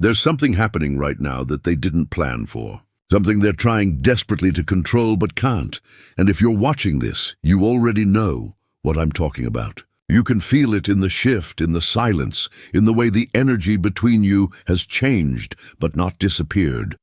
There's something happening right now that they didn't plan for. Something they're trying desperately to control but can't. And if you're watching this, you already know what I'm talking about. You can feel it in the shift, in the silence, in the way the energy between you has changed but not disappeared.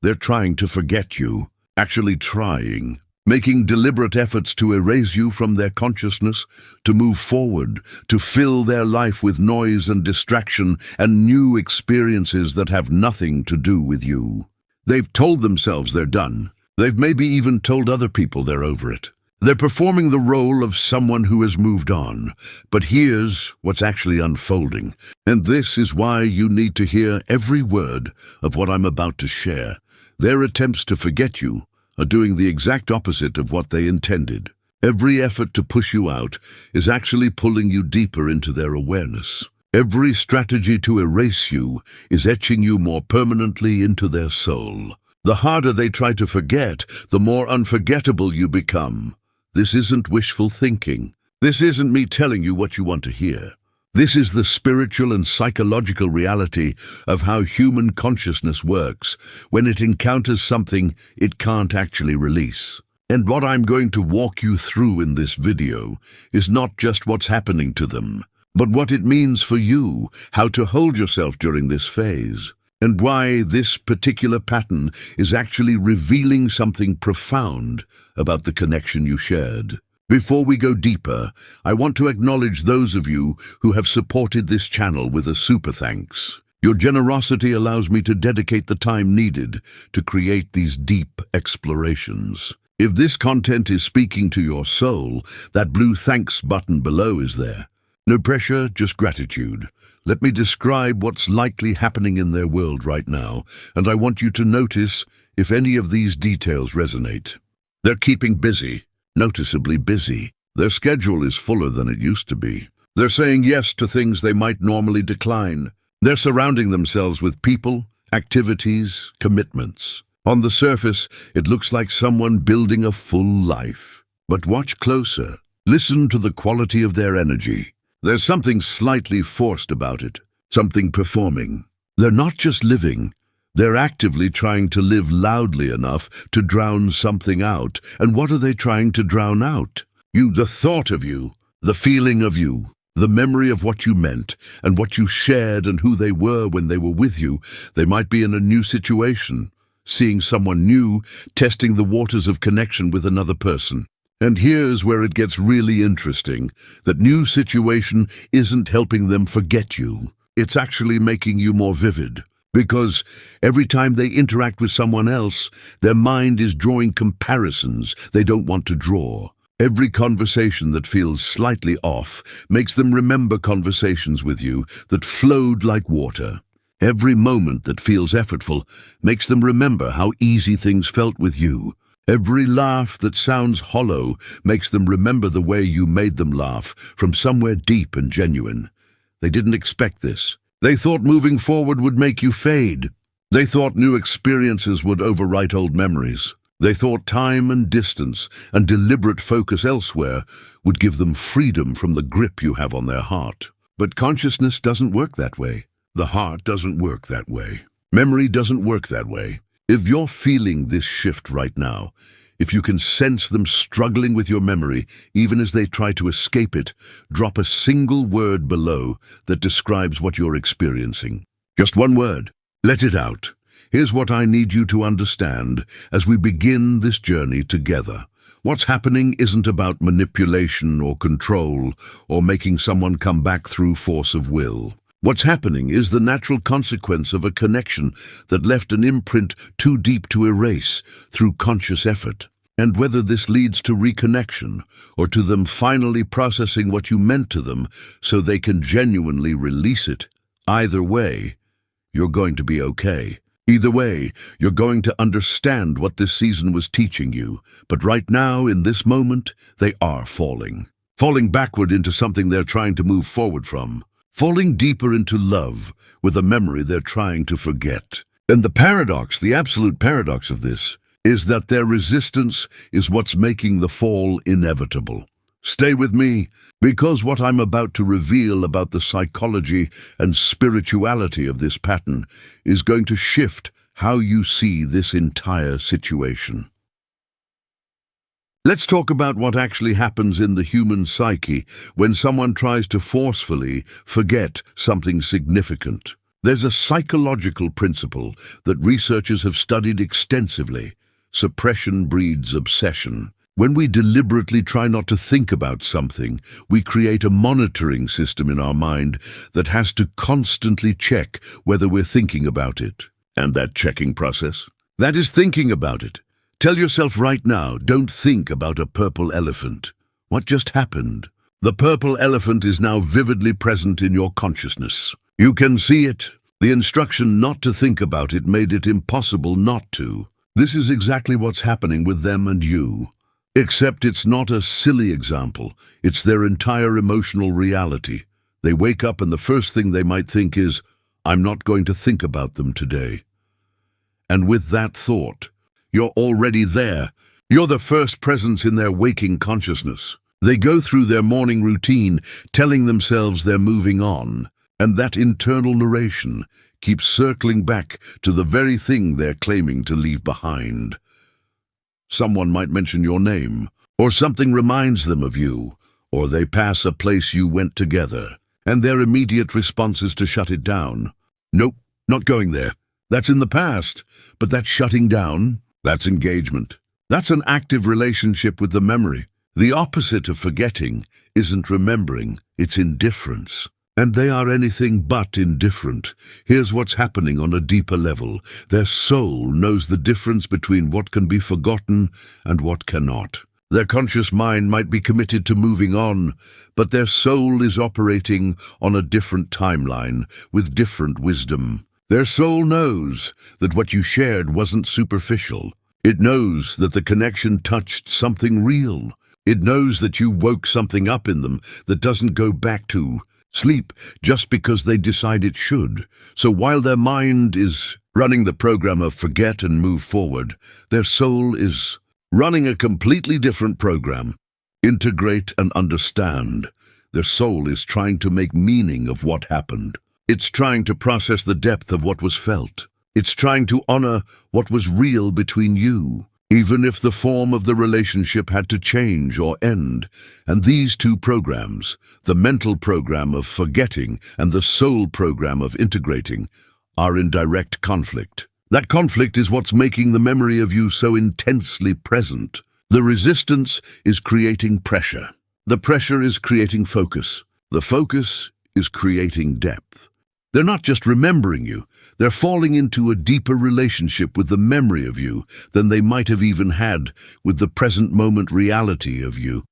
They're trying to forget you, actually trying, making deliberate efforts to erase you from their consciousness, to move forward, to fill their life with noise and distraction and new experiences that have nothing to do with you. They've told themselves they're done. They've maybe even told other people they're over it. They're performing the role of someone who has moved on. But here's what's actually unfolding. And this is why you need to hear every word of what I'm about to share. Their attempts to forget you are doing the exact opposite of what they intended. Every effort to push you out is actually pulling you deeper into their awareness. Every strategy to erase you is etching you more permanently into their soul. The harder they try to forget, the more unforgettable you become. This isn't wishful thinking. This isn't me telling you what you want to hear. This is the spiritual and psychological reality of how human consciousness works when it encounters something it can't actually release. And what I'm going to walk you through in this video is not just what's happening to them, but what it means for you, how to hold yourself during this phase, and why this particular pattern is actually revealing something profound about the connection you shared. Before we go deeper, I want to acknowledge those of you who have supported this channel with a super thanks. Your generosity allows me to dedicate the time needed to create these deep explorations. If this content is speaking to your soul, that blue thanks button below is there. No pressure, just gratitude. Let me describe what's likely happening in their world right now, and I want you to notice if any of these details resonate. They're keeping busy. Noticeably busy. Their schedule is fuller than it used to be. They're saying yes to things they might normally decline. They're surrounding themselves with people, activities, commitments. On the surface, it looks like someone building a full life. But watch closer. Listen to the quality of their energy. There's something slightly forced about it, something performing. They're not just living. They're actively trying to live loudly enough to drown something out. And what are they trying to drown out? You, the thought of you, the feeling of you, the memory of what you meant and what you shared and who they were when they were with you. They might be in a new situation, seeing someone new, testing the waters of connection with another person. And here's where it gets really interesting. That new situation isn't helping them forget you. It's actually making you more vivid. Because every time they interact with someone else, their mind is drawing comparisons they don't want to draw. Every conversation that feels slightly off makes them remember conversations with you that flowed like water. Every moment that feels effortful makes them remember how easy things felt with you. Every laugh that sounds hollow makes them remember the way you made them laugh from somewhere deep and genuine. They didn't expect this. They thought moving forward would make you fade. They thought new experiences would overwrite old memories. They thought time and distance and deliberate focus elsewhere would give them freedom from the grip you have on their heart. But consciousness doesn't work that way. The heart doesn't work that way. Memory doesn't work that way. If you're feeling this shift right now, if you can sense them struggling with your memory, even as they try to escape it, drop a single word below that describes what you're experiencing. Just one word. Let it out. Here's what I need you to understand as we begin this journey together. What's happening isn't about manipulation or control or making someone come back through force of will. What's happening is the natural consequence of a connection that left an imprint too deep to erase through conscious effort. And whether this leads to reconnection or to them finally processing what you meant to them so they can genuinely release it, either way, you're going to be okay. Either way, you're going to understand what this season was teaching you. But right now, in this moment, they are falling backward into something they're trying to move forward from. Falling deeper into love with a memory they're trying to forget. And the paradox, the absolute paradox of this, is that their resistance is what's making the fall inevitable. Stay with me, because what I'm about to reveal about the psychology and spirituality of this pattern is going to shift how you see this entire situation. Let's talk about what actually happens in the human psyche when someone tries to forcefully forget something significant. There's a psychological principle that researchers have studied extensively. Suppression breeds obsession. When we deliberately try not to think about something, we create a monitoring system in our mind that has to constantly check whether we're thinking about it. And that checking process? That is thinking about it. Tell yourself right now, don't think about a purple elephant. What just happened? The purple elephant is now vividly present in your consciousness. You can see it. The instruction not to think about it made it impossible not to. This is exactly what's happening with them and you. Except it's not a silly example. It's their entire emotional reality. They wake up and the first thing they might think is, I'm not going to think about them today. And with that thought, you're already there. You're the first presence in their waking consciousness. They go through their morning routine, telling themselves they're moving on, and that internal narration keeps circling back to the very thing they're claiming to leave behind. Someone might mention your name, or something reminds them of you, or they pass a place you went together, and their immediate response is to shut it down. Nope, not going there. That's in the past, but that's shutting down. That's engagement. That's an active relationship with the memory. The opposite of forgetting isn't remembering, it's indifference. And they are anything but indifferent. Here's what's happening on a deeper level. Their soul knows the difference between what can be forgotten and what cannot. Their conscious mind might be committed to moving on, but their soul is operating on a different timeline with different wisdom. Their soul knows that what you shared wasn't superficial. It knows that the connection touched something real. It knows that you woke something up in them that doesn't go back to sleep just because they decide it should. So while their mind is running the program of forget and move forward, their soul is running a completely different program. Integrate and understand. Their soul is trying to make meaning of what happened. It's trying to process the depth of what was felt. It's trying to honor what was real between you, even if the form of the relationship had to change or end. And these two programs, the mental program of forgetting and the soul program of integrating, are in direct conflict. That conflict is what's making the memory of you so intensely present. The resistance is creating pressure. The pressure is creating focus. The focus is creating depth. They're not just remembering you, they're falling into a deeper relationship with the memory of you than they might have even had with the present moment reality of you.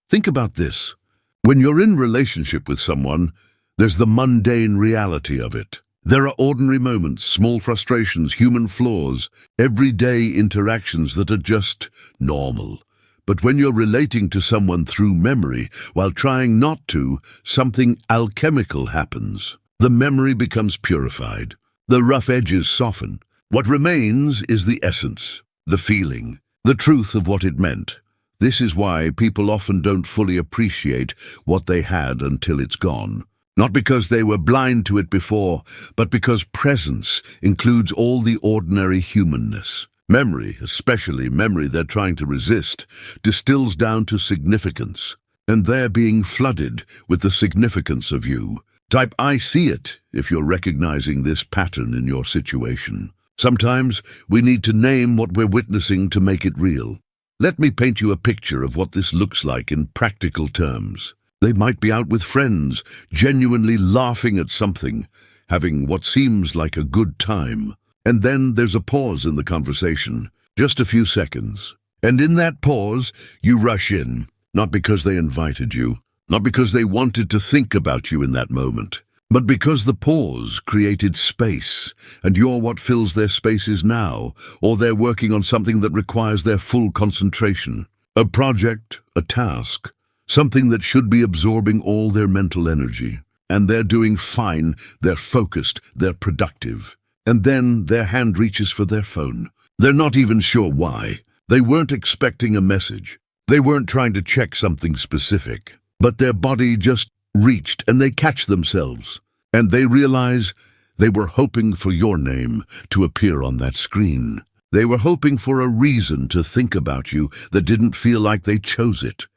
Think about this. When you're in relationship with someone, there's the mundane reality of it. There are ordinary moments, small frustrations, human flaws, everyday interactions that are just normal. But when you're relating to someone through memory, while trying not to, something alchemical happens. The memory becomes purified. The rough edges soften. What remains is the essence, the feeling, the truth of what it meant. This is why people often don't fully appreciate what they had until it's gone. Not because they were blind to it before, but because presence includes all the ordinary humanness. Memory, especially memory they're trying to resist, distills down to significance, and they're being flooded with the significance of you. Type I see it if you're recognizing this pattern in your situation. Sometimes we need to name what we're witnessing to make it real. Let me paint you a picture of what this looks like in practical terms. They might be out with friends, genuinely laughing at something, having what seems like a good time. And then there's a pause in the conversation, just a few seconds. And in that pause, you rush in, not because they invited you, not because they wanted to think about you in that moment, but because the pause created space, and you're what fills their spaces now, or they're working on something that requires their full concentration. A project, a task, something that should be absorbing all their mental energy. And they're doing fine, they're focused, they're productive. And then their hand reaches for their phone. They're not even sure why. They weren't expecting a message. They weren't trying to check something specific, but their body just reached and they catch themselves. And they realize they were hoping for your name to appear on that screen. They were hoping for a reason to think about you that didn't feel like they chose it.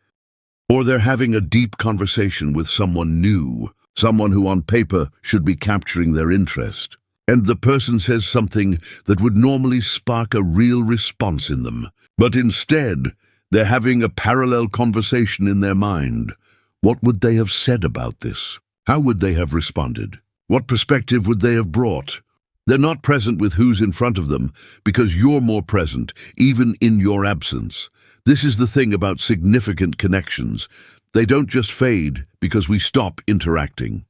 Or they're having a deep conversation with someone new, someone who on paper should be capturing their interest. And the person says something that would normally spark a real response in them. But instead, they're having a parallel conversation in their mind. What would they have said about this? How would they have responded? What perspective would they have brought? They're not present with who's in front of them because you're more present, even in your absence. This is the thing about significant connections. They don't just fade because we stop interacting.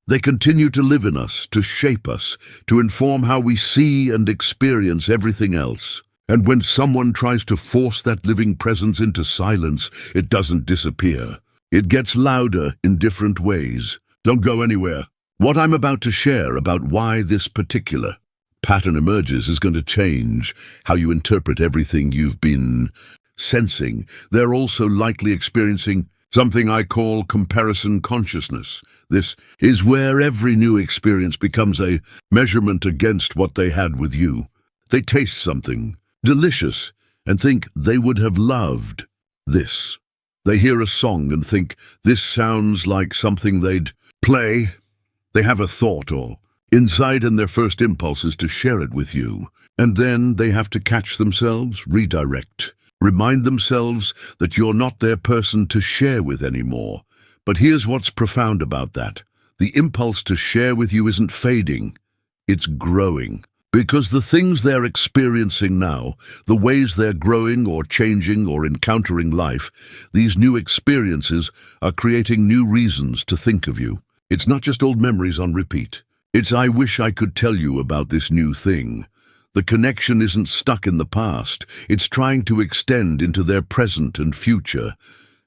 They continue to live in us, to shape us, to inform how we see and experience everything else. And when someone tries to force that living presence into silence, it doesn't disappear. It gets louder in different ways. Don't go anywhere. What I'm about to share about why this particular pattern emerges is going to change how you interpret everything you've been sensing. They're also likely experiencing something I call comparison consciousness. This is where every new experience becomes a measurement against what they had with you. They taste something delicious and think they would have loved this. They hear a song and think this sounds like something they'd play. They have a thought or insight and their first impulse is to share it with you. And then they have to catch themselves, redirect, remind themselves that you're not their person to share with anymore. But here's what's profound about that. The impulse to share with you isn't fading, it's growing. Because the things they're experiencing now, the ways they're growing or changing or encountering life, these new experiences are creating new reasons to think of you. It's not just old memories on repeat. It's I wish I could tell you about this new thing. The connection isn't stuck in the past. It's trying to extend into their present and future.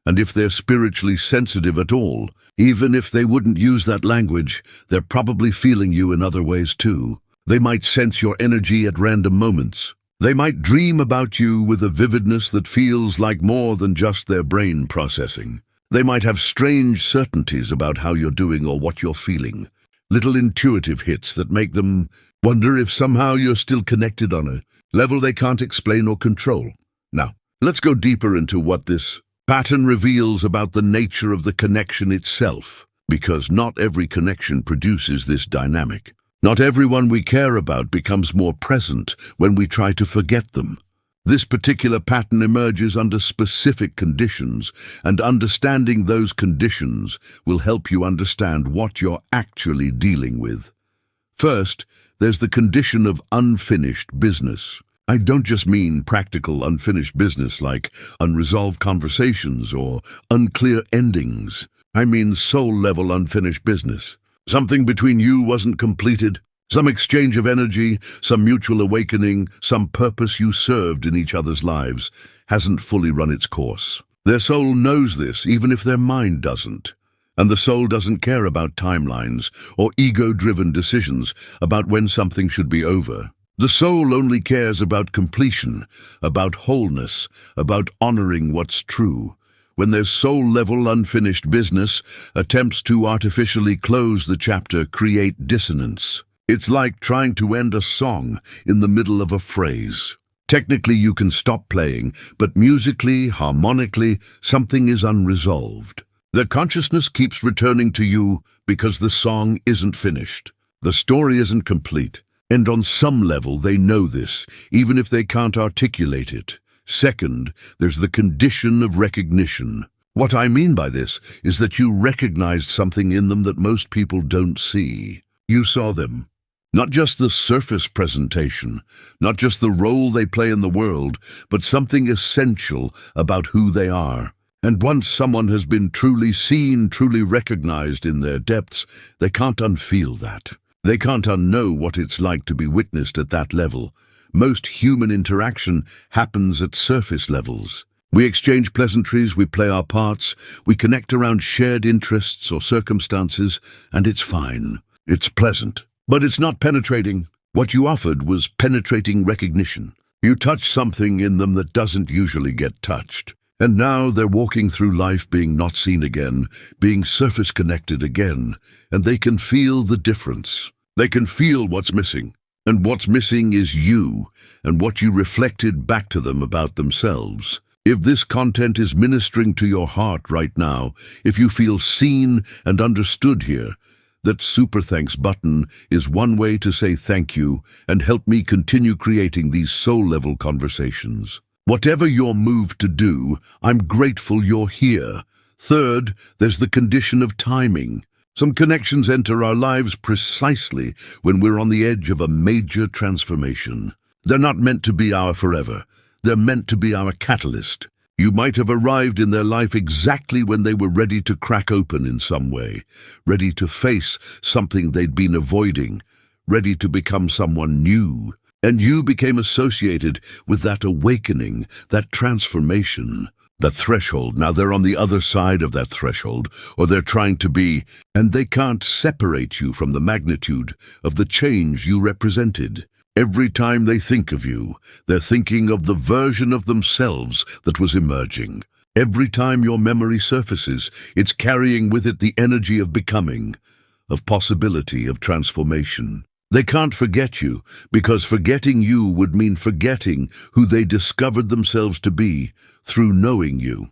And if they're spiritually sensitive at all, even if they wouldn't use that language, they're probably feeling you in other ways too. They might sense your energy at random moments. They might dream about you with a vividness that feels like more than just their brain processing. They might have strange certainties about how you're doing or what you're feeling. Little intuitive hits that make them wonder if somehow you're still connected on a level they can't explain or control. Now, let's go deeper into what this pattern reveals about the nature of the connection itself, because not every connection produces this dynamic. Not everyone we care about becomes more present when we try to forget them. This particular pattern emerges under specific conditions, and understanding those conditions will help you understand what you're actually dealing with. First, there's the condition of unfinished business. I don't just mean practical unfinished business like unresolved conversations or unclear endings. I mean soul-level unfinished business. Something between you wasn't completed. Some exchange of energy, some mutual awakening, some purpose you served in each other's lives hasn't fully run its course. Their soul knows this, even if their mind doesn't. And the soul doesn't care about timelines or ego-driven decisions about when something should be over. The soul only cares about completion, about wholeness, about honoring what's true. When there's soul-level unfinished business, attempts to artificially close the chapter create dissonance. It's like trying to end a song in the middle of a phrase. Technically, you can stop playing, but musically, harmonically, something is unresolved. The consciousness keeps returning to you because the song isn't finished. The story isn't complete. And on some level, they know this, even if they can't articulate it. Second, there's the condition of recognition. What I mean by this is that you recognized something in them that most people don't see. You saw them. Not just the surface presentation, not just the role they play in the world, but something essential about who they are. And once someone has been truly seen, truly recognized in their depths, they can't unfeel that. They can't unknow what it's like to be witnessed at that level. Most human interaction happens at surface levels. We exchange pleasantries, we play our parts, we connect around shared interests or circumstances, and it's fine. It's pleasant. But it's not penetrating. What you offered was penetrating recognition. You touched something in them that doesn't usually get touched. And now they're walking through life being not seen again, being surface connected again, and they can feel the difference. They can feel what's missing. And what's missing is you, and what you reflected back to them about themselves. If this content is ministering to your heart right now, if you feel seen and understood here, that super thanks button is one way to say thank you and help me continue creating these soul-level conversations. Whatever you're moved to do, I'm grateful you're here. Third, there's the condition of timing. Some connections enter our lives precisely when we're on the edge of a major transformation. They're not meant to be our forever. They're meant to be our catalyst. You might have arrived in their life exactly when they were ready to crack open in some way, ready to face something they'd been avoiding, ready to become someone new. And you became associated with that awakening, that transformation, that threshold. Now they're on the other side of that threshold, or they're trying to be, and they can't separate you from the magnitude of the change you represented. Every time they think of you, they're thinking of the version of themselves that was emerging. Every time your memory surfaces, it's carrying with it the energy of becoming, of possibility, of transformation. They can't forget you, because forgetting you would mean forgetting who they discovered themselves to be through knowing you.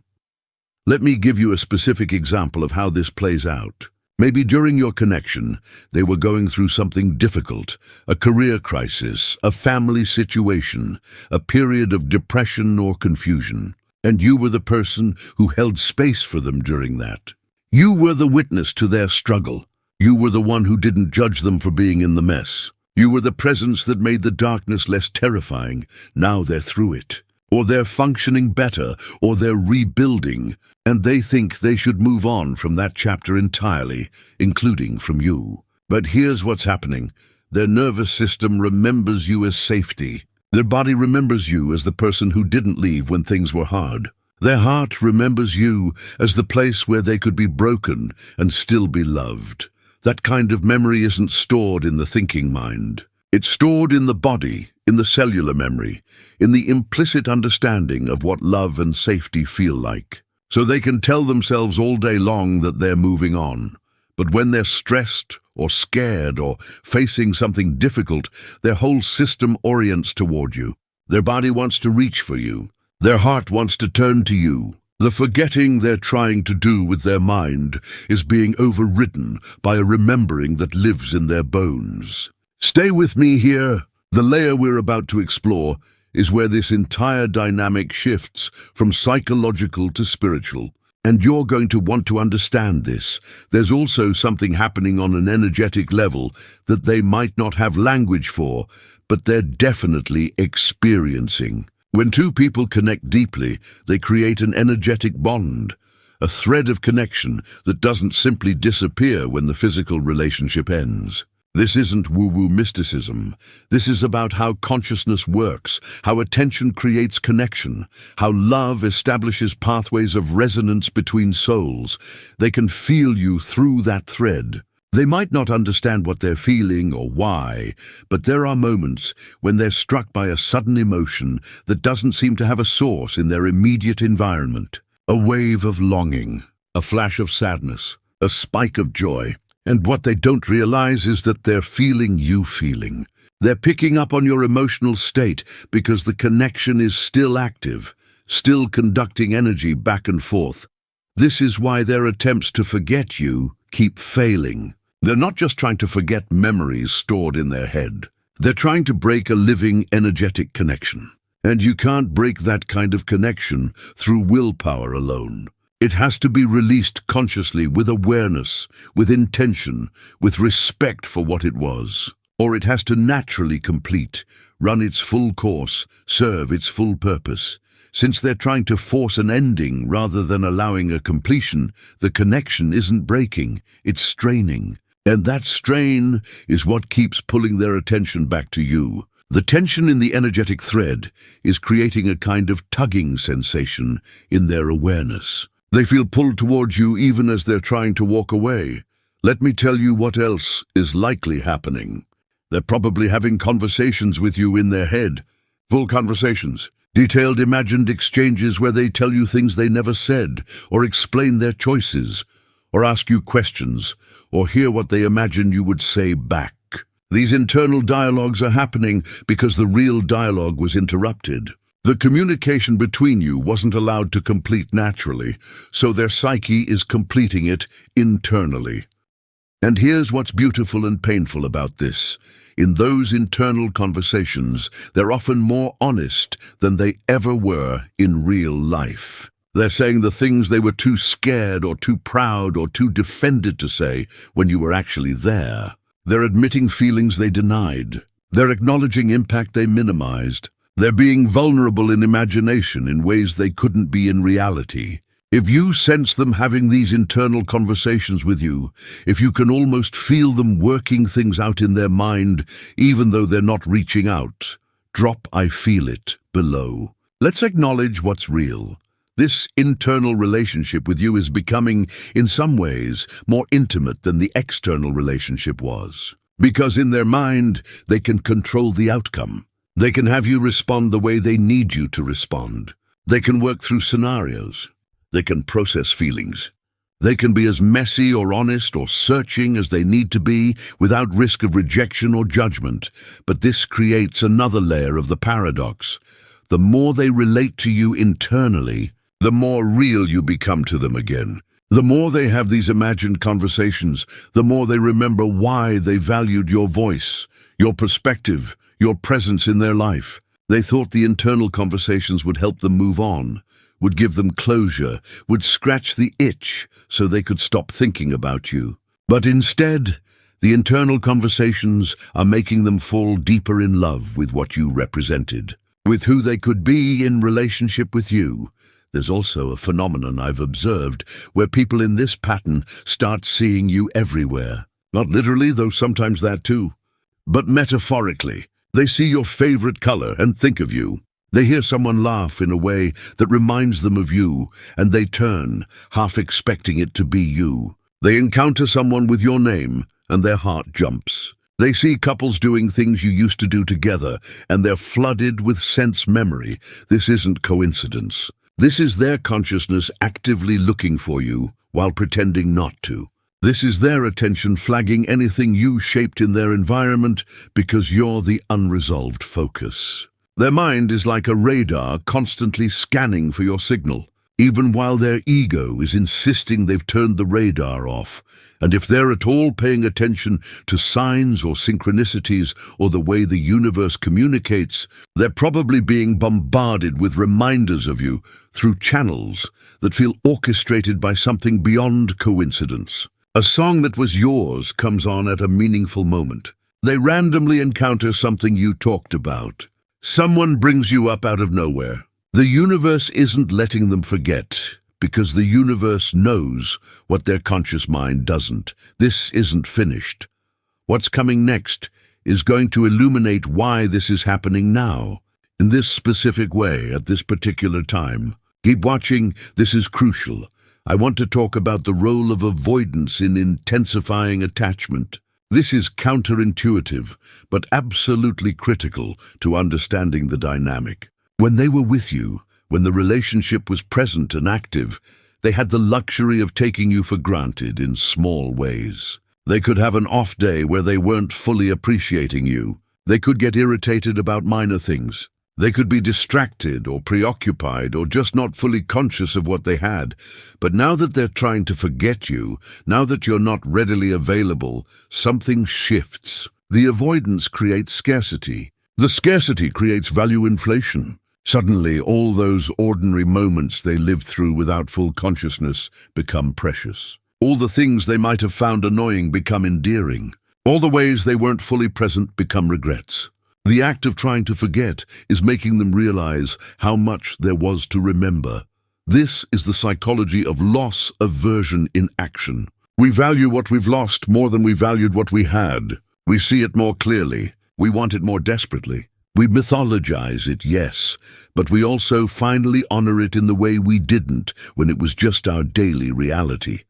Let me give you a specific example of how this plays out. Maybe during your connection, they were going through something difficult, a career crisis, a family situation, a period of depression or confusion, and you were the person who held space for them during that. You were the witness to their struggle. You were the one who didn't judge them for being in the mess. You were the presence that made the darkness less terrifying. Now they're through it. Or they're functioning better, or they're rebuilding, and they think they should move on from that chapter entirely, including from you. But here's what's happening. Their nervous system remembers you as safety. Their body remembers you as the person who didn't leave when things were hard. Their heart remembers you as the place where they could be broken and still be loved. That kind of memory isn't stored in the thinking mind. It's stored in the body, in the cellular memory, in the implicit understanding of what love and safety feel like. So they can tell themselves all day long that they're moving on. But when they're stressed or scared or facing something difficult, their whole system orients toward you. Their body wants to reach for you. Their heart wants to turn to you. The forgetting they're trying to do with their mind is being overridden by a remembering that lives in their bones. Stay with me here. The layer we're about to explore is where this entire dynamic shifts from psychological to spiritual. And you're going to want to understand this. There's also something happening on an energetic level that they might not have language for, but they're definitely experiencing. When two people connect deeply, they create an energetic bond, a thread of connection that doesn't simply disappear when the physical relationship ends. This isn't woo-woo mysticism. This is about how consciousness works, how attention creates connection, how love establishes pathways of resonance between souls. They can feel you through that thread. They might not understand what they're feeling or why, but there are moments when they're struck by a sudden emotion that doesn't seem to have a source in their immediate environment. A wave of longing, a flash of sadness, a spike of joy. And what they don't realize is that they're feeling you feeling. They're picking up on your emotional state because the connection is still active, still conducting energy back and forth. This is why their attempts to forget you keep failing. They're not just trying to forget memories stored in their head. They're trying to break a living, energetic connection. And you can't break that kind of connection through willpower alone. It has to be released consciously, with awareness, with intention, with respect for what it was. Or it has to naturally complete, run its full course, serve its full purpose. Since they're trying to force an ending rather than allowing a completion, the connection isn't breaking, it's straining. And that strain is what keeps pulling their attention back to you. The tension in the energetic thread is creating a kind of tugging sensation in their awareness. They feel pulled towards you even as they're trying to walk away. Let me tell you what else is likely happening. They're probably having conversations with you in their head. Full conversations. Detailed imagined exchanges where they tell you things they never said, or explain their choices, or ask you questions, or hear what they imagine you would say back. These internal dialogues are happening because the real dialogue was interrupted. The communication between you wasn't allowed to complete naturally, so their psyche is completing it internally. And here's what's beautiful and painful about this. In those internal conversations, they're often more honest than they ever were in real life. They're saying the things they were too scared or too proud or too defended to say when you were actually there. They're admitting feelings they denied. They're acknowledging impact they minimized. They're being vulnerable in imagination in ways they couldn't be in reality. If you sense them having these internal conversations with you, if you can almost feel them working things out in their mind, even though they're not reaching out, drop "I feel it" below. Let's acknowledge what's real. This internal relationship with you is becoming, in some ways, more intimate than the external relationship was. Because in their mind, they can control the outcome. They can have you respond the way they need you to respond. They can work through scenarios. They can process feelings. They can be as messy or honest or searching as they need to be without risk of rejection or judgment. But this creates another layer of the paradox. The more they relate to you internally, the more real you become to them again. The more they have these imagined conversations, the more they remember why they valued your voice, your perspective, your presence in their life. They thought the internal conversations would help them move on, would give them closure, would scratch the itch so they could stop thinking about you. But instead, the internal conversations are making them fall deeper in love with what you represented, with who they could be in relationship with you. There's also a phenomenon I've observed where people in this pattern start seeing you everywhere. Not literally, though sometimes that too, but metaphorically. They see your favorite color and think of you. They hear someone laugh in a way that reminds them of you, and they turn, half expecting it to be you. They encounter someone with your name, and their heart jumps. They see couples doing things you used to do together, and they're flooded with sense memory. This isn't coincidence. This is their consciousness actively looking for you while pretending not to. This is their attention flagging anything you shaped in their environment because you're the unresolved focus. Their mind is like a radar constantly scanning for your signal, even while their ego is insisting they've turned the radar off. And if they're at all paying attention to signs or synchronicities or the way the universe communicates, they're probably being bombarded with reminders of you through channels that feel orchestrated by something beyond coincidence. A song that was yours comes on at a meaningful moment. They randomly encounter something you talked about. Someone brings you up out of nowhere. The universe isn't letting them forget, because the universe knows what their conscious mind doesn't. This isn't finished. What's coming next is going to illuminate why this is happening now, in this specific way, at this particular time. Keep watching, this is crucial. I want to talk about the role of avoidance in intensifying attachment. This is counterintuitive, but absolutely critical to understanding the dynamic. When they were with you, when the relationship was present and active, they had the luxury of taking you for granted in small ways. They could have an off day where they weren't fully appreciating you. They could get irritated about minor things. They could be distracted or preoccupied or just not fully conscious of what they had. But now that they're trying to forget you, now that you're not readily available, something shifts. The avoidance creates scarcity. The scarcity creates value inflation. Suddenly, all those ordinary moments they lived through without full consciousness become precious. All the things they might have found annoying become endearing. All the ways they weren't fully present become regrets. The act of trying to forget is making them realize how much there was to remember. This is the psychology of loss aversion in action. We value what we've lost more than we valued what we had. We see it more clearly. We want it more desperately. We mythologize it, yes, but we also finally honor it in the way we didn't when it was just our daily reality.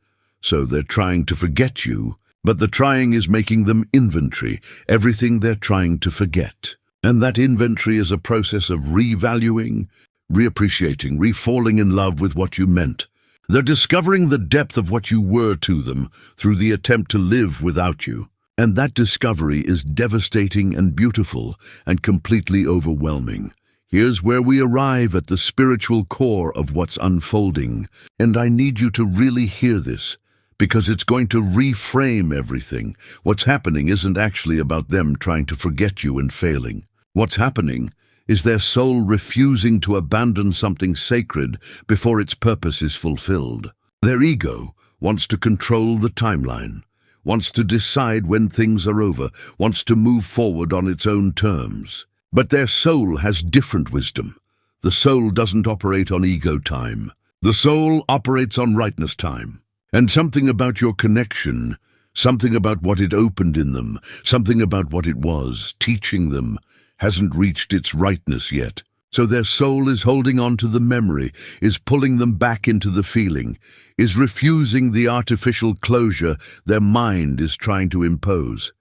So they're trying to forget you, but the trying is making them inventory, everything they're trying to forget. And that inventory is a process of revaluing, reappreciating, refalling in love with what you meant. They're discovering the depth of what you were to them through the attempt to live without you. And that discovery is devastating and beautiful and completely overwhelming. Here's where we arrive at the spiritual core of what's unfolding. And I need you to really hear this, because it's going to reframe everything. What's happening isn't actually about them trying to forget you and failing. What's happening is their soul refusing to abandon something sacred before its purpose is fulfilled. Their ego wants to control the timeline, wants to decide when things are over, wants to move forward on its own terms. But their soul has different wisdom. The soul doesn't operate on ego time. The soul operates on rightness time. And something about your connection, something about what it opened in them, something about what it was, teaching them, hasn't reached its rightness yet. So their soul is holding on to the memory, is pulling them back into the feeling, is refusing the artificial closure their mind is trying to impose.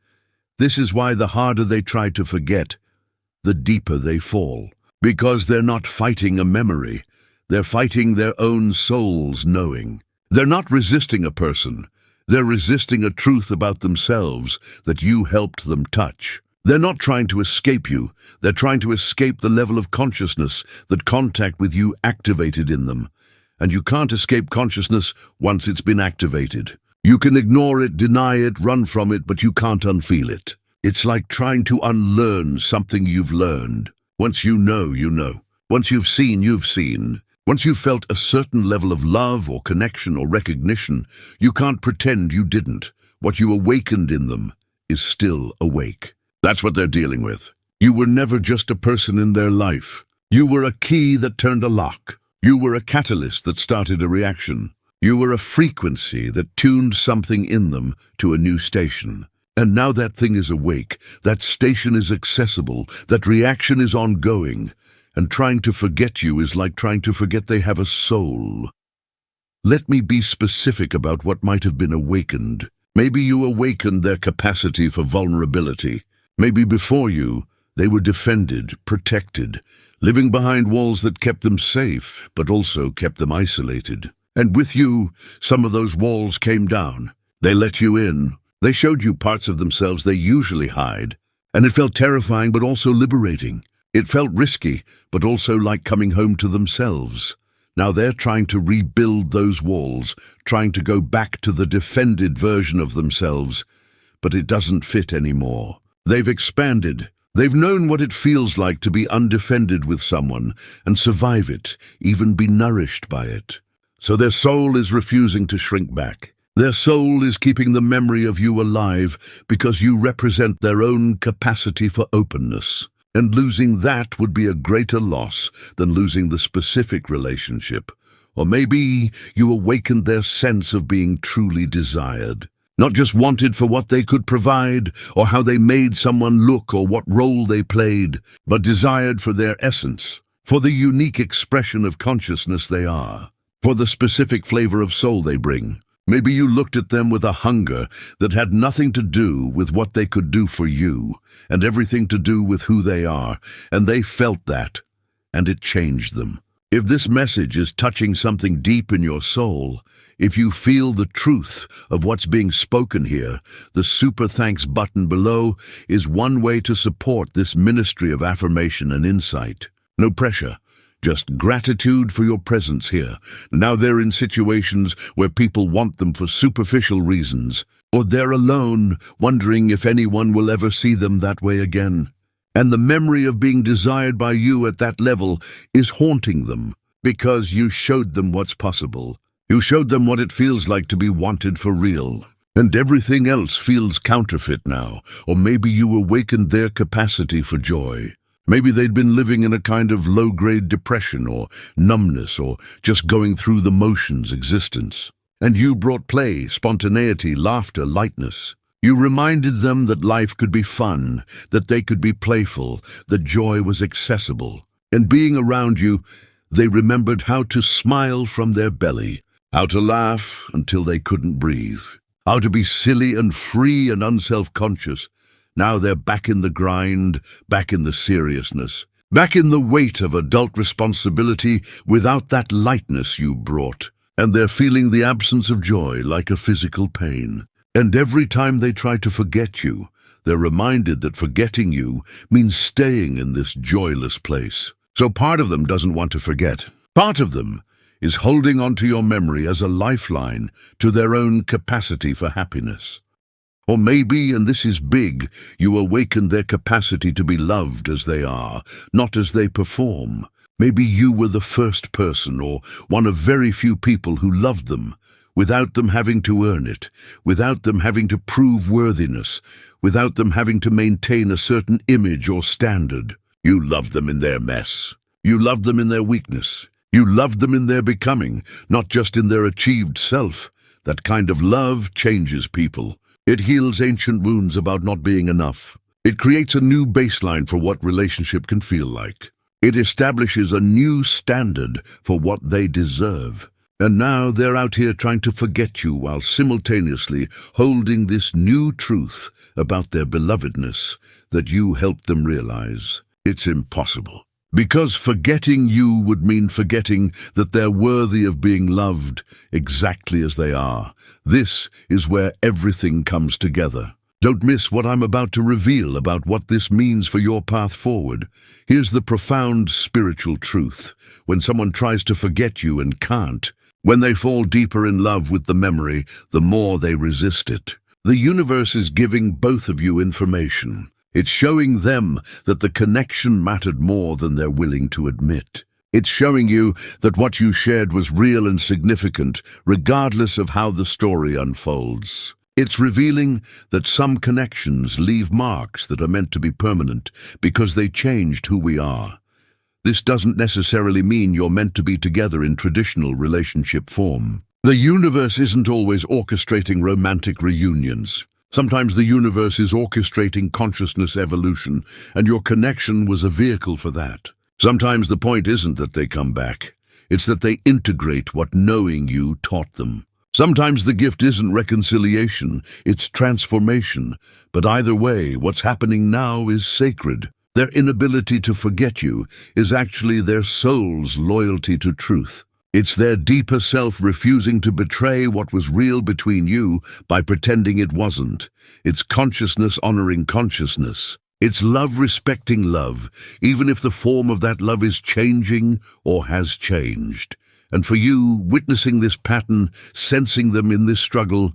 This is why the harder they try to forget, the deeper they fall. Because they're not fighting a memory, they're fighting their own soul's knowing. They're not resisting a person, they're resisting a truth about themselves that you helped them touch. They're not trying to escape you, they're trying to escape the level of consciousness that contact with you activated in them. And you can't escape consciousness once it's been activated. You can ignore it, deny it, run from it, but you can't unfeel it. It's like trying to unlearn something you've learned. Once you know, you know. Once you've seen, you've seen. Once you've felt a certain level of love or connection or recognition, you can't pretend you didn't. What you awakened in them is still awake. That's what they're dealing with. You were never just a person in their life. You were a key that turned a lock. You were a catalyst that started a reaction. You were a frequency that tuned something in them to a new station. And now that thing is awake, that station is accessible, that reaction is ongoing, and trying to forget you is like trying to forget they have a soul. Let me be specific about what might have been awakened. Maybe you awakened their capacity for vulnerability. Maybe before you, they were defended, protected, living behind walls that kept them safe, but also kept them isolated. And with you, some of those walls came down. They let you in. They showed you parts of themselves they usually hide. And it felt terrifying, but also liberating. It felt risky, but also like coming home to themselves. Now they're trying to rebuild those walls, trying to go back to the defended version of themselves, but it doesn't fit anymore. They've expanded. They've known what it feels like to be undefended with someone and survive it, even be nourished by it. So their soul is refusing to shrink back. Their soul is keeping the memory of you alive because you represent their own capacity for openness. And losing that would be a greater loss than losing the specific relationship. Or maybe you awakened their sense of being truly desired. Not just wanted for what they could provide, or how they made someone look, or what role they played, but desired for their essence, for the unique expression of consciousness they are, for the specific flavor of soul they bring. Maybe you looked at them with a hunger that had nothing to do with what they could do for you, and everything to do with who they are, and they felt that, and it changed them. If this message is touching something deep in your soul, if you feel the truth of what's being spoken here, the super thanks button below is one way to support this ministry of affirmation and insight. No pressure, just gratitude for your presence here. Now they're in situations where people want them for superficial reasons, or they're alone, wondering if anyone will ever see them that way again. And the memory of being desired by you at that level is haunting them, because you showed them what's possible. You showed them what it feels like to be wanted for real. And everything else feels counterfeit now. Or maybe you awakened their capacity for joy. Maybe they'd been living in a kind of low-grade depression or numbness or just going through the motions existence. And you brought play, spontaneity, laughter, lightness. You reminded them that life could be fun, that they could be playful, that joy was accessible. And being around you, they remembered how to smile from their belly, how to laugh until they couldn't breathe, how to be silly and free and unself-conscious, Now they're back in the grind, back in the seriousness, back in the weight of adult responsibility without that lightness you brought. And they're feeling the absence of joy like a physical pain. And every time they try to forget you, they're reminded that forgetting you means staying in this joyless place. So part of them doesn't want to forget. Part of them is holding on to your memory as a lifeline to their own capacity for happiness. Or maybe, and this is big, you awaken their capacity to be loved as they are, not as they perform. Maybe you were the first person or one of very few people who loved them, without them having to earn it, without them having to prove worthiness, without them having to maintain a certain image or standard. You loved them in their mess. You loved them in their weakness. You loved them in their becoming, not just in their achieved self. That kind of love changes people. It heals ancient wounds about not being enough. It creates a new baseline for what relationship can feel like. It establishes a new standard for what they deserve. And now they're out here trying to forget you while simultaneously holding this new truth about their belovedness that you helped them realize. It's impossible. Because forgetting you would mean forgetting that they're worthy of being loved exactly as they are. This is where everything comes together. Don't miss what I'm about to reveal about what this means for your path forward. Here's the profound spiritual truth. When someone tries to forget you and can't, when they fall deeper in love with the memory, the more they resist it. The universe is giving both of you information. It's showing them that the connection mattered more than they're willing to admit. It's showing you that what you shared was real and significant, regardless of how the story unfolds. It's revealing that some connections leave marks that are meant to be permanent because they changed who we are. This doesn't necessarily mean you're meant to be together in traditional relationship form. The universe isn't always orchestrating romantic reunions. Sometimes the universe is orchestrating consciousness evolution, and your connection was a vehicle for that. Sometimes the point isn't that they come back. It's that they integrate what knowing you taught them. Sometimes the gift isn't reconciliation, it's transformation. But either way, what's happening now is sacred. Their inability to forget you is actually their soul's loyalty to truth. It's their deeper self refusing to betray what was real between you by pretending it wasn't. It's consciousness honoring consciousness. It's love respecting love, even if the form of that love is changing or has changed. And for you, witnessing this pattern, sensing them in this struggle,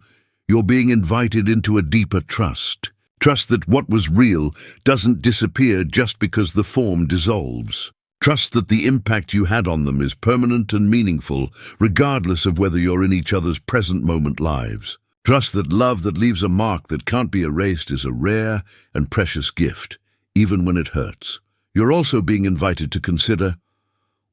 you're being invited into a deeper trust. Trust that what was real doesn't disappear just because the form dissolves. Trust that the impact you had on them is permanent and meaningful, regardless of whether you're in each other's present moment lives. Trust that love that leaves a mark that can't be erased is a rare and precious gift, even when it hurts. You're also being invited to consider,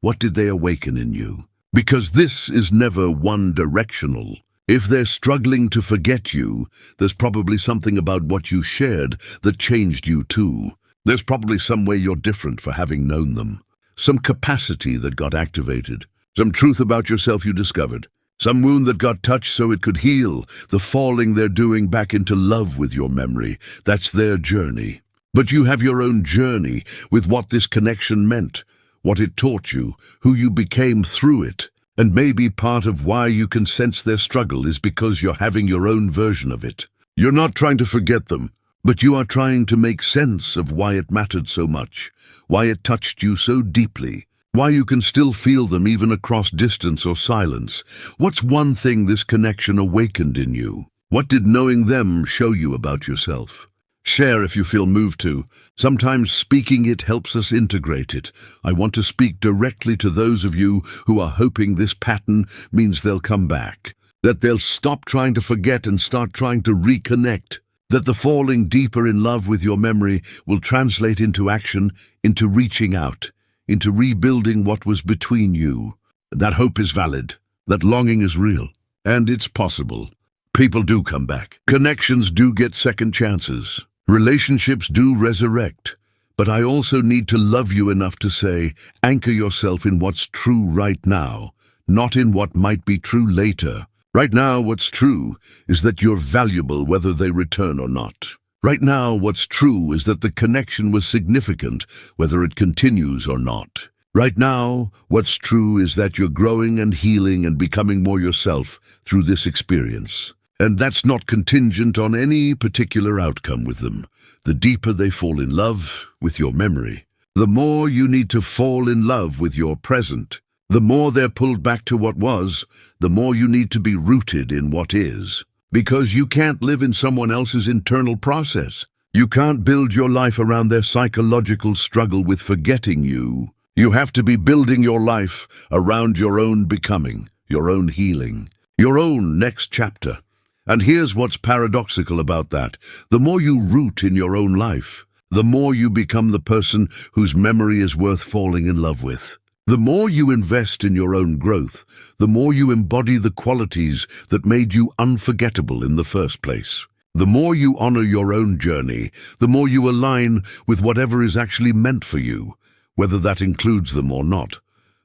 what did they awaken in you? Because this is never one-directional. If they're struggling to forget you, there's probably something about what you shared that changed you too. There's probably some way you're different for having known them. Some capacity that got activated. Some truth about yourself you discovered. Some wound that got touched so it could heal. The falling they're doing back into love with your memory. That's their journey. But you have your own journey with what this connection meant, what it taught you, who you became through it. And maybe part of why you can sense their struggle is because you're having your own version of it. You're not trying to forget them, but you are trying to make sense of why it mattered so much, why it touched you so deeply, why you can still feel them even across distance or silence. What's one thing this connection awakened in you? What did knowing them show you about yourself? Share if you feel moved to. Sometimes speaking it helps us integrate it. I want to speak directly to those of you who are hoping this pattern means they'll come back, that they'll stop trying to forget and start trying to reconnect, that the falling deeper in love with your memory will translate into action, into reaching out, into rebuilding what was between you. That hope is valid, that longing is real, and it's possible. People do come back. Connections do get second chances. Relationships do resurrect, but I also need to love you enough to say, anchor yourself in what's true right now, not in what might be true later. Right now, what's true is that you're valuable whether they return or not. Right now, what's true is that the connection was significant, whether it continues or not. Right now, what's true is that you're growing and healing and becoming more yourself through this experience. And that's not contingent on any particular outcome with them. The deeper they fall in love with your memory, the more you need to fall in love with your present. The more they're pulled back to what was, the more you need to be rooted in what is. Because you can't live in someone else's internal process. You can't build your life around their psychological struggle with forgetting you. You have to be building your life around your own becoming, your own healing, your own next chapter. And here's what's paradoxical about that. The more you root in your own life, the more you become the person whose memory is worth falling in love with. The more you invest in your own growth, the more you embody the qualities that made you unforgettable in the first place. The more you honor your own journey, the more you align with whatever is actually meant for you, whether that includes them or not.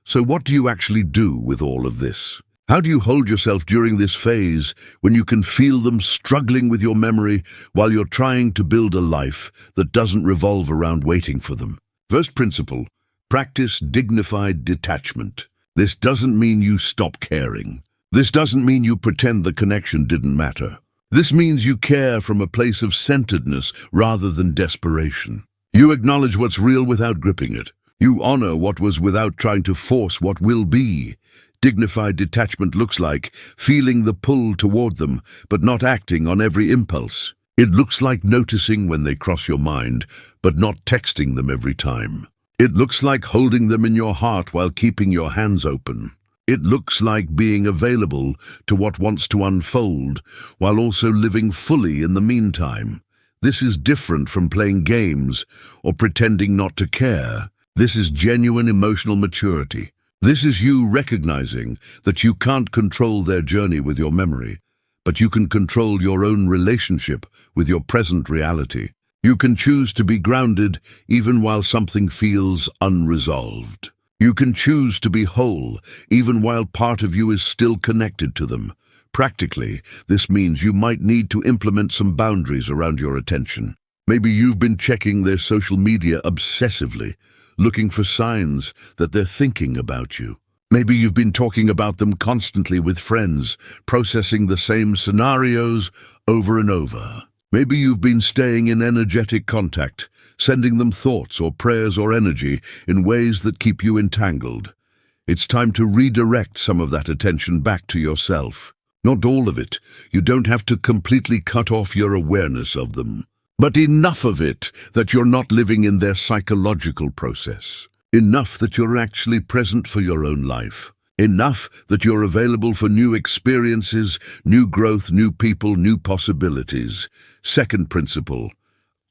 So what do you actually do with all of this? How do you hold yourself during this phase when you can feel them struggling with your memory while you're trying to build a life that doesn't revolve around waiting for them? First principle: practice dignified detachment. This doesn't mean you stop caring. This doesn't mean you pretend the connection didn't matter. This means you care from a place of centeredness rather than desperation. You acknowledge what's real without gripping it. You honor what was without trying to force what will be. Dignified detachment looks like feeling the pull toward them, but not acting on every impulse. It looks like noticing when they cross your mind, but not texting them every time. It looks like holding them in your heart while keeping your hands open. It looks like being available to what wants to unfold, while also living fully in the meantime. This is different from playing games or pretending not to care. This is genuine emotional maturity. This is you recognizing that you can't control their journey with your memory, but you can control your own relationship with your present reality. You can choose to be grounded even while something feels unresolved. You can choose to be whole even while part of you is still connected to them. Practically, this means you might need to implement some boundaries around your attention. Maybe you've been checking their social media obsessively, looking for signs that they're thinking about you. Maybe you've been talking about them constantly with friends, processing the same scenarios over and over. Maybe you've been staying in energetic contact, sending them thoughts or prayers or energy in ways that keep you entangled. It's time to redirect some of that attention back to yourself. Not all of it. You don't have to completely cut off your awareness of them. But enough of it that you're not living in their psychological process. Enough that you're actually present for your own life. Enough that you're available for new experiences, new growth, new people, new possibilities. Second principle: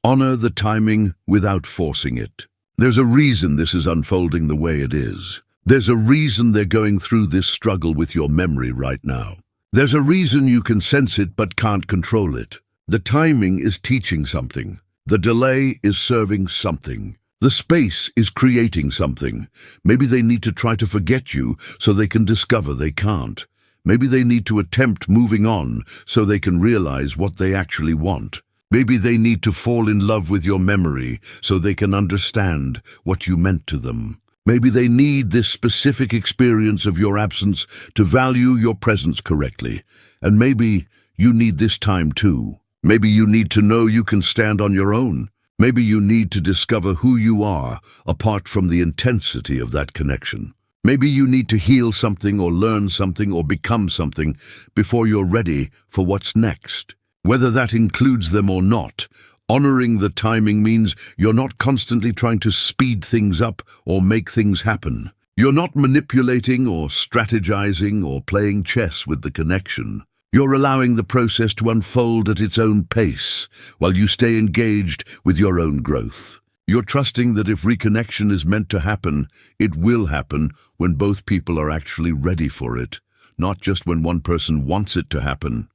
honor the timing without forcing it. There's a reason this is unfolding the way it is. There's a reason they're going through this struggle with your memory right now. There's a reason you can sense it but can't control it. The timing is teaching something. The delay is serving something. The space is creating something. Maybe they need to try to forget you so they can discover they can't. Maybe they need to attempt moving on so they can realize what they actually want. Maybe they need to fall in love with your memory so they can understand what you meant to them. Maybe they need this specific experience of your absence to value your presence correctly. And maybe you need this time too. Maybe you need to know you can stand on your own. Maybe you need to discover who you are apart from the intensity of that connection. Maybe you need to heal something or learn something or become something before you're ready for what's next. Whether that includes them or not, honoring the timing means you're not constantly trying to speed things up or make things happen. You're not manipulating or strategizing or playing chess with the connection. You're allowing the process to unfold at its own pace while you stay engaged with your own growth. You're trusting that if reconnection is meant to happen, it will happen when both people are actually ready for it, not just when one person wants it to happen.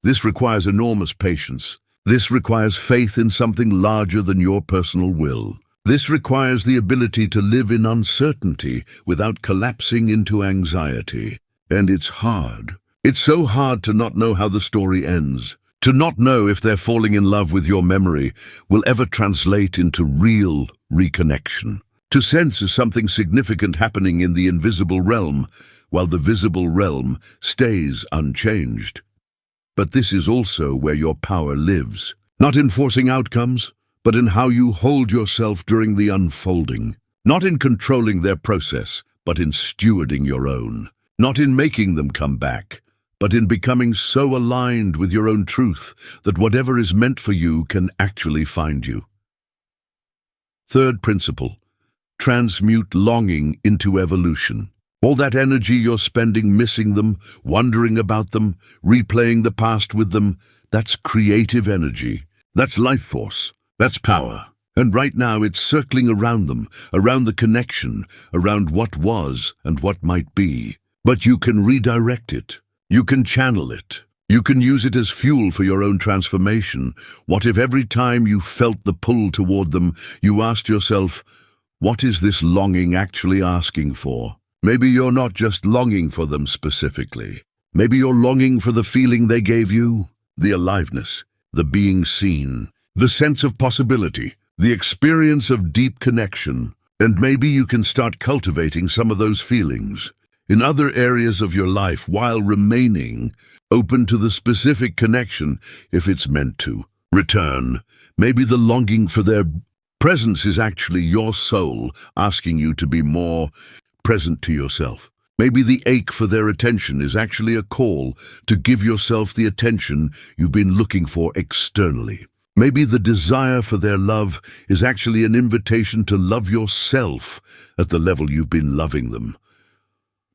This requires enormous patience. This requires faith in something larger than your personal will. This requires the ability to live in uncertainty without collapsing into anxiety. And it's hard. It's so hard to not know how the story ends, To not know if they're falling in love with your memory will ever translate into real reconnection. To sense is something significant happening in the invisible realm, while the visible realm stays unchanged. But this is also where your power lives, not in forcing outcomes, but in how you hold yourself during the unfolding. Not in controlling their process, but in stewarding your own. Not in making them come back, but in becoming so aligned with your own truth that whatever is meant for you can actually find you. Third principle, transmute longing into evolution. All that energy you're spending missing them, wondering about them, replaying the past with them, that's creative energy. That's life force. That's power. And right now it's circling around them, around the connection, around what was and what might be. But you can redirect it. You can channel it. You can use it as fuel for your own transformation. What if every time you felt the pull toward them, you asked yourself, what is this longing actually asking for? Maybe you're not just longing for them specifically. Maybe you're longing for the feeling they gave you, the aliveness, the being seen, the sense of possibility, the experience of deep connection. And maybe you can start cultivating some of those feelings in other areas of your life while remaining open to the specific connection if it's meant to return. Maybe the longing for their presence is actually your soul asking you to be more present to yourself. Maybe the ache for their attention is actually a call to give yourself the attention you've been looking for externally. Maybe the desire for their love is actually an invitation to love yourself at the level you've been loving them.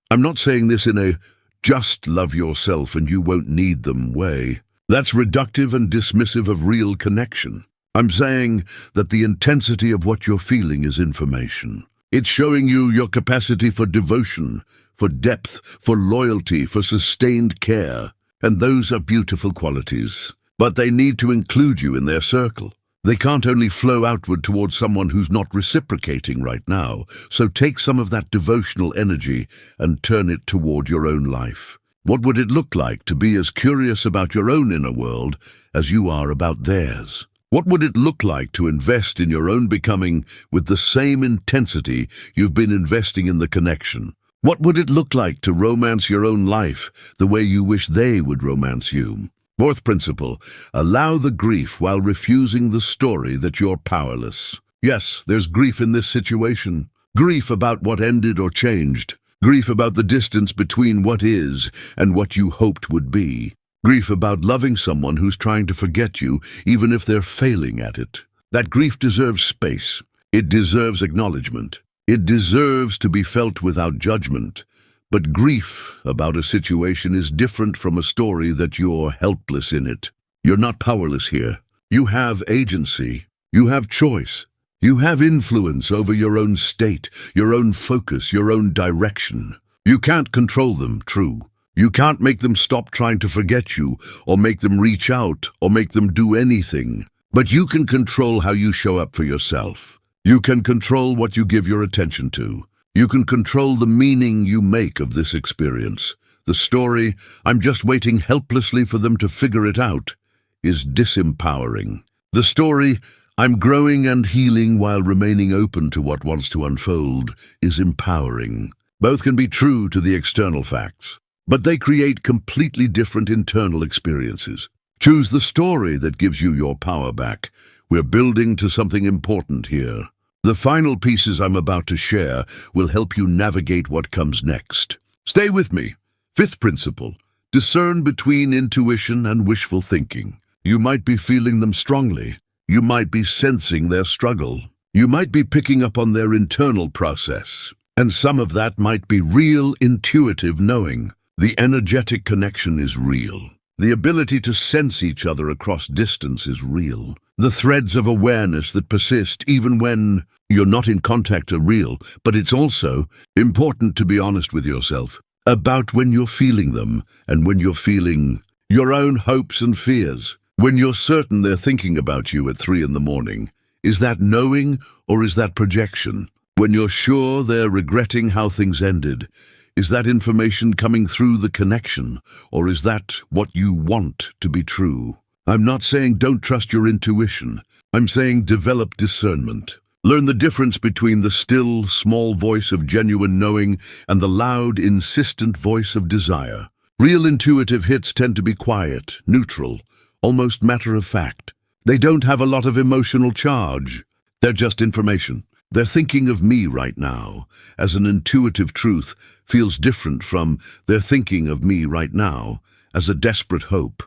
I'm not saying this in a just love yourself and you won't need them way. That's reductive and dismissive of real connection. I'm saying that the intensity of what you're feeling is information. It's showing you your capacity for devotion, for depth, for loyalty, for sustained care. And those are beautiful qualities. But they need to include you in their circle. They can't only flow outward towards someone who's not reciprocating right now. So take some of that devotional energy and turn it toward your own life. What would it look like to be as curious about your own inner world as you are about theirs? What would it look like to invest in your own becoming with the same intensity you've been investing in the connection? What would it look like to romance your own life the way you wish they would romance you? Fourth principle, allow the grief while refusing the story that you're powerless. Yes, there's grief in this situation. Grief about what ended or changed. Grief about the distance between what is and what you hoped would be. Grief about loving someone who's trying to forget you, even if they're failing at it. That grief deserves space. It deserves acknowledgement. It deserves to be felt without judgment. But grief about a situation is different from a story that you're helpless in it. You're not powerless here. You have agency. You have choice. You have influence over your own state, your own focus, your own direction. You can't control them, true. You can't make them stop trying to forget you, or make them reach out, or make them do anything. But you can control how you show up for yourself. You can control what you give your attention to. You can control the meaning you make of this experience. The story, I'm just waiting helplessly for them to figure it out, is disempowering. The story, I'm growing and healing while remaining open to what wants to unfold, is empowering. Both can be true to the external facts, but they create completely different internal experiences. Choose the story that gives you your power back. We're building to something important here. The final pieces I'm about to share will help you navigate what comes next. Stay with me. Fifth principle, discern between intuition and wishful thinking. You might be feeling them strongly. You might be sensing their struggle. You might be picking up on their internal process. And some of that might be real intuitive knowing. The energetic connection is real. The ability to sense each other across distance is real. The threads of awareness that persist even when you're not in contact are real, but it's also important to be honest with yourself about when you're feeling them and when you're feeling your own hopes and fears. When you're certain they're thinking about you at 3 a.m, is that knowing or is that projection? When you're sure they're regretting how things ended, is that information coming through the connection, or is that what you want to be true? I'm not saying don't trust your intuition. I'm saying develop discernment. Learn the difference between the still, small voice of genuine knowing and the loud, insistent voice of desire. Real intuitive hits tend to be quiet, neutral, almost matter of fact. They don't have a lot of emotional charge. They're just information. They're thinking of me right now, as an intuitive truth feels different from they're thinking of me right now, as a desperate hope.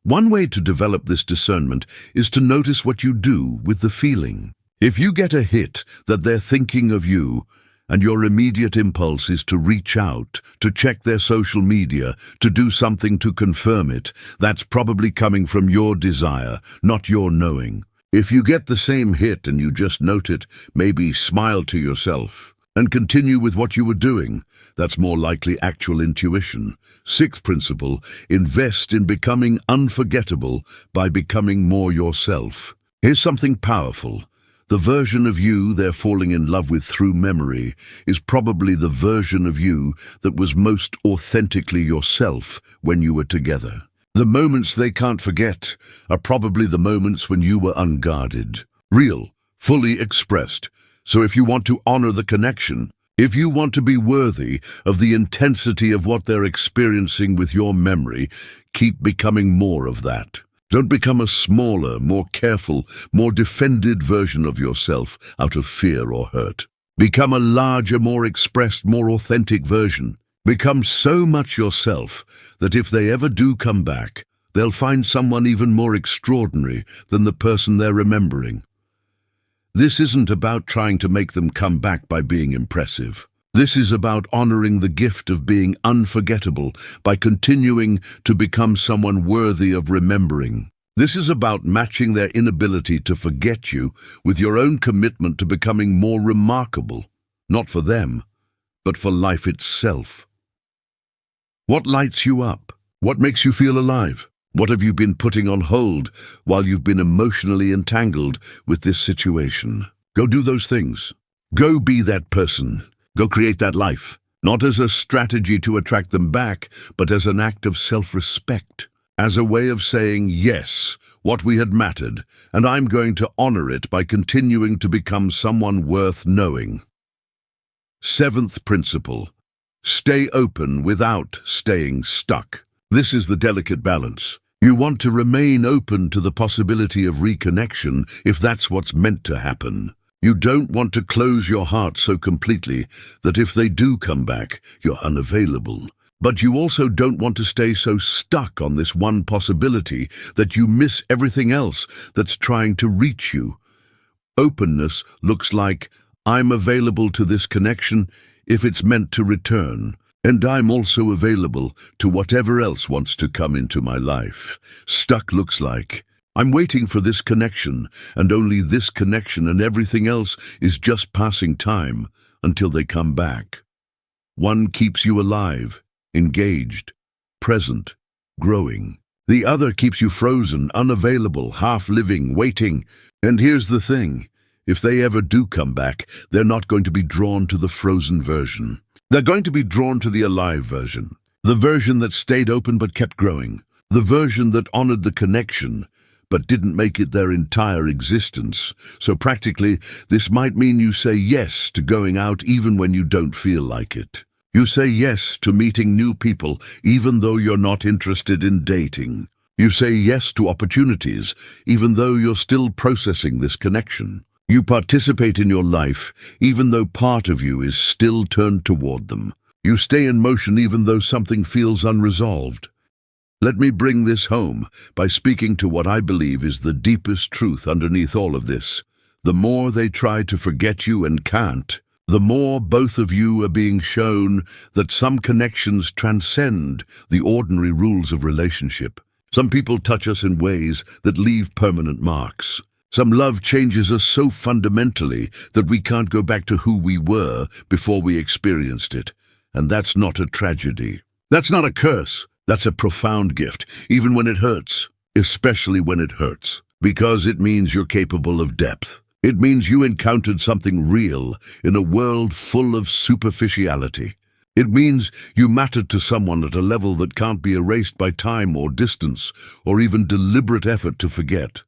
One way to develop this discernment is to notice what you do with the feeling. If you get a hit that they're thinking of you, and your immediate impulse is to reach out, to check their social media, to do something to confirm it, that's probably coming from your desire, not your knowing. If you get the same hit and you just note it, maybe smile to yourself and continue with what you were doing. That's more likely actual intuition. Sixth principle, invest in becoming unforgettable by becoming more yourself. Here's something powerful. The version of you they're falling in love with through memory is probably the version of you that was most authentically yourself when you were together. The moments they can't forget are probably the moments when you were unguarded, real, fully expressed. So if you want to honor the connection, if you want to be worthy of the intensity of what they're experiencing with your memory, keep becoming more of that. Don't become a smaller, more careful, more defended version of yourself out of fear or hurt. Become a larger, more expressed, more authentic version. Become so much yourself that if they ever do come back, they'll find someone even more extraordinary than the person they're remembering. This isn't about trying to make them come back by being impressive. This is about honoring the gift of being unforgettable by continuing to become someone worthy of remembering. This is about matching their inability to forget you with your own commitment to becoming more remarkable, not for them, but for life itself. What lights you up? What makes you feel alive? What have you been putting on hold while you've been emotionally entangled with this situation? Go do those things. Go be that person. Go create that life, not as a strategy to attract them back, but as an act of self-respect, as a way of saying, yes, what we had mattered, and I'm going to honor it by continuing to become someone worth knowing. Seventh principle, stay open without staying stuck. This is the delicate balance. You want to remain open to the possibility of reconnection if that's what's meant to happen. You don't want to close your heart so completely that if they do come back, you're unavailable. But you also don't want to stay so stuck on this one possibility that you miss everything else that's trying to reach you. Openness looks like, I'm available to this connection if it's meant to return, and I'm also available to whatever else wants to come into my life. Stuck looks like, I'm waiting for this connection, and only this connection, and everything else is just passing time until they come back. One keeps you alive, engaged, present, growing. The other keeps you frozen, unavailable, half-living, waiting. And here's the thing, if they ever do come back, they're not going to be drawn to the frozen version. They're going to be drawn to the alive version, the version that stayed open but kept growing, the version that honored the connection but didn't make it their entire existence. So practically, this might mean you say yes to going out even when you don't feel like it. You say yes to meeting new people even though you're not interested in dating. You say yes to opportunities even though you're still processing this connection. You participate in your life even though part of you is still turned toward them. You stay in motion even though something feels unresolved. Let me bring this home by speaking to what I believe is the deepest truth underneath all of this. The more they try to forget you and can't, the more both of you are being shown that some connections transcend the ordinary rules of relationship. Some people touch us in ways that leave permanent marks. Some love changes us so fundamentally that we can't go back to who we were before we experienced it. And that's not a tragedy. That's not a curse. That's a profound gift, even when it hurts, especially when it hurts, because it means you're capable of depth. It means you encountered something real in a world full of superficiality. It means you mattered to someone at a level that can't be erased by time or distance or even deliberate effort to forget.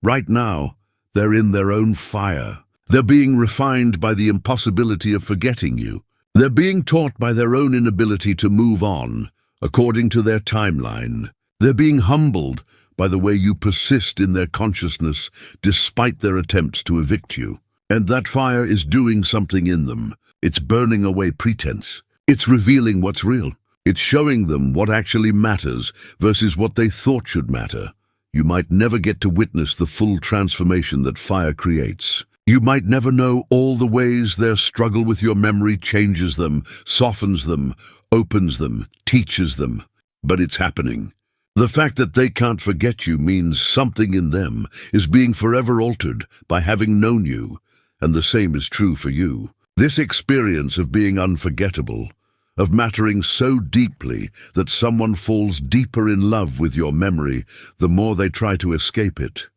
Right now, they're in their own fire. They're being refined by the impossibility of forgetting you. They're being taught by their own inability to move on, according to their timeline. They're being humbled by the way you persist in their consciousness despite their attempts to evict you. And that fire is doing something in them. It's burning away pretense. It's revealing what's real. It's showing them what actually matters versus what they thought should matter. You might never get to witness the full transformation that fire creates. You might never know all the ways their struggle with your memory changes them, softens them, opens them, teaches them. But it's happening. The fact that they can't forget you means something in them is being forever altered by having known you, and the same is true for you. This experience of being unforgettable, of mattering so deeply that someone falls deeper in love with your memory the more they try to escape it,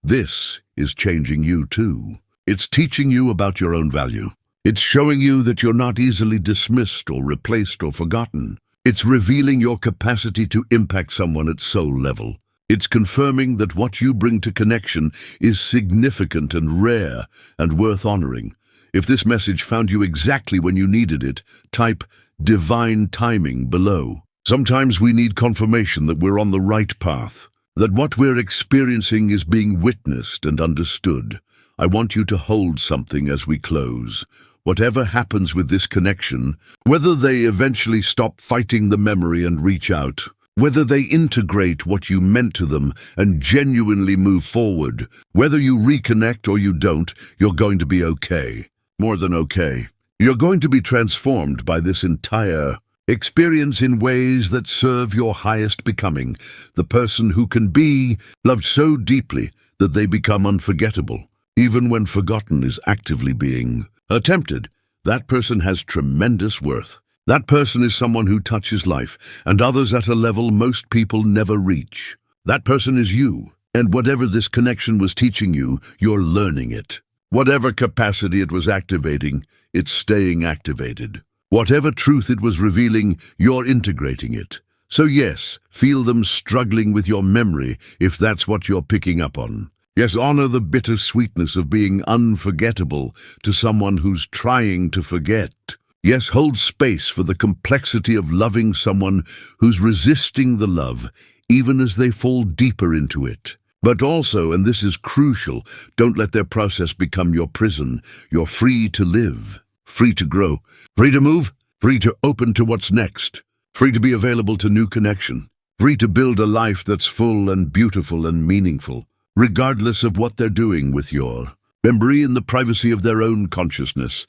this is changing you too. It's teaching you about your own value. It's showing you that you're not easily dismissed or replaced or forgotten. It's revealing your capacity to impact someone at soul level. It's confirming that what you bring to connection is significant and rare and worth honoring. If this message found you exactly when you needed it, type divine timing below. Sometimes we need confirmation that we're on the right path, that what we're experiencing is being witnessed and understood. I want you to hold something as we close. Whatever happens with this connection, whether they eventually stop fighting the memory and reach out, whether they integrate what you meant to them and genuinely move forward, whether you reconnect or you don't, you're going to be okay. More than okay. You're going to be transformed by this entire experience in ways that serve your highest becoming, the person who can be loved so deeply that they become unforgettable. Even when forgotten is actively being attempted, that person has tremendous worth. That person is someone who touches life and others at a level most people never reach. That person is you, and whatever this connection was teaching you, you're learning it. Whatever capacity it was activating, it's staying activated. Whatever truth it was revealing, you're integrating it. So yes, feel them struggling with your memory if that's what you're picking up on. Yes, honor the bitter sweetness of being unforgettable to someone who's trying to forget. Yes, hold space for the complexity of loving someone who's resisting the love, even as they fall deeper into it. But also, and this is crucial, don't let their process become your prison. You're free to live, free to grow, free to move, free to open to what's next, free to be available to new connection, free to build a life that's full and beautiful and meaningful, regardless of what they're doing with your memory in the privacy of their own consciousness.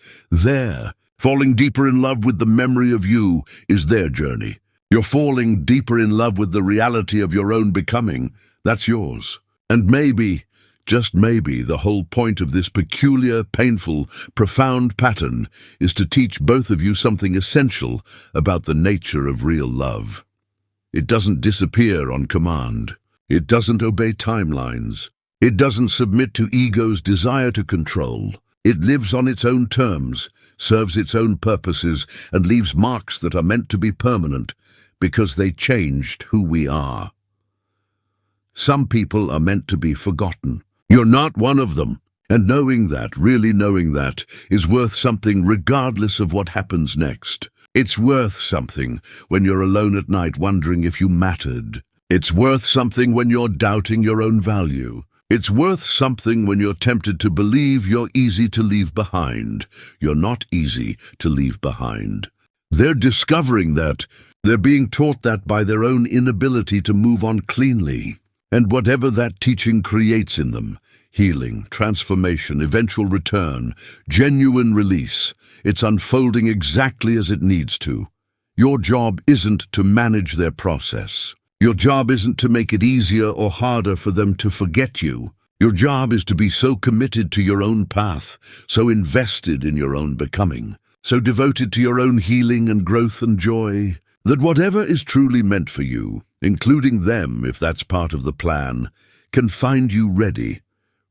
Falling deeper in love with the memory of you is their journey. You're falling deeper in love with the reality of your own becoming. That's yours. And maybe, just maybe, the whole point of this peculiar, painful, profound pattern is to teach both of you something essential about the nature of real love. It doesn't disappear on command. It doesn't obey timelines. It doesn't submit to ego's desire to control. It lives on its own terms, serves its own purposes, and leaves marks that are meant to be permanent because they changed who we are. Some people are meant to be forgotten. You're not one of them. And knowing that, really knowing that, is worth something regardless of what happens next. It's worth something when you're alone at night wondering if you mattered. It's worth something when you're doubting your own value. It's worth something when you're tempted to believe you're easy to leave behind. You're not easy to leave behind. They're discovering that. They're being taught that by their own inability to move on cleanly. And whatever that teaching creates in them, healing, transformation, eventual return, genuine release, it's unfolding exactly as it needs to. Your job isn't to manage their process. Your job isn't to make it easier or harder for them to forget you. Your job is to be so committed to your own path, so invested in your own becoming, so devoted to your own healing and growth and joy, that whatever is truly meant for you, including them if that's part of the plan, can find you ready.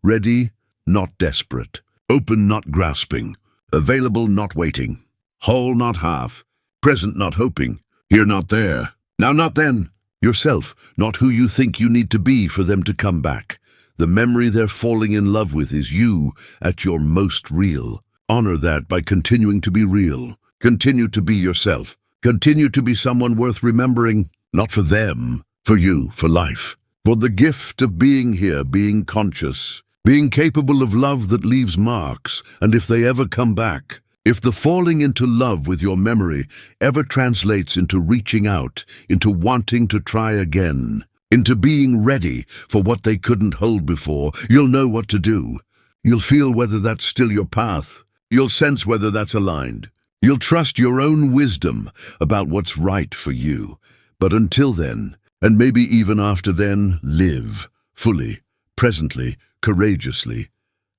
Ready, not desperate. Open, not grasping. Available, not waiting. Whole, not half. Present, not hoping. Here, not there. Now, not then. Yourself, not who you think you need to be for them to come back. The memory they're falling in love with is you at your most real. Honor that by continuing to be real. Continue to be yourself. Continue to be someone worth remembering, not for them, for you, for life. For the gift of being here, being conscious, being capable of love that leaves marks, and if they ever come back, if the falling into love with your memory ever translates into reaching out, into wanting to try again, into being ready for what they couldn't hold before, you'll know what to do. You'll feel whether that's still your path. You'll sense whether that's aligned. You'll trust your own wisdom about what's right for you. But until then, and maybe even after then, live fully, presently, courageously.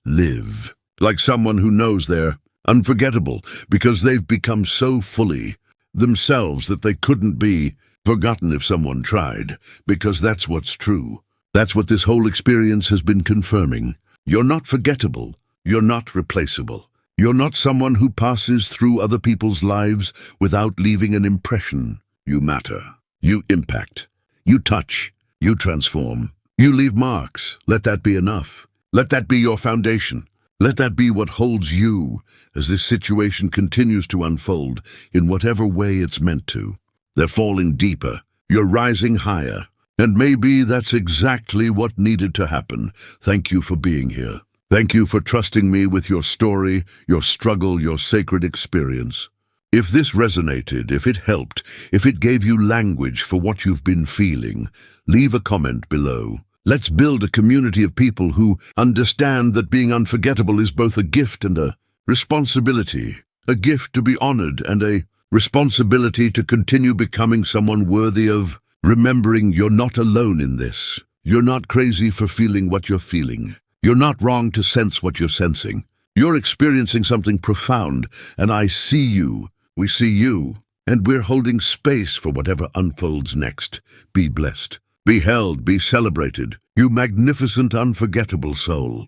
Live like someone who knows they're unforgettable because they've become so fully themselves that they couldn't be forgotten if someone tried, because that's what's true. That's what this whole experience has been confirming. You're not forgettable. You're not replaceable. You're not someone who passes through other people's lives without leaving an impression. You matter. You impact. You touch. You transform. You leave marks. Let that be enough. Let that be your foundation. Let that be what holds you as this situation continues to unfold in whatever way it's meant to. They're falling deeper. You're rising higher. And maybe that's exactly what needed to happen. Thank you for being here. Thank you for trusting me with your story, your struggle, your sacred experience. If this resonated, if it helped, if it gave you language for what you've been feeling, leave a comment below. Let's build a community of people who understand that being unforgettable is both a gift and a responsibility. A gift to be honored and a responsibility to continue becoming someone worthy of remembering. You're not alone in this. You're not crazy for feeling what you're feeling. You're not wrong to sense what you're sensing. You're experiencing something profound, and I see you. We see you, and we're holding space for whatever unfolds next. Be blessed. Be held, be celebrated, you magnificent, unforgettable soul.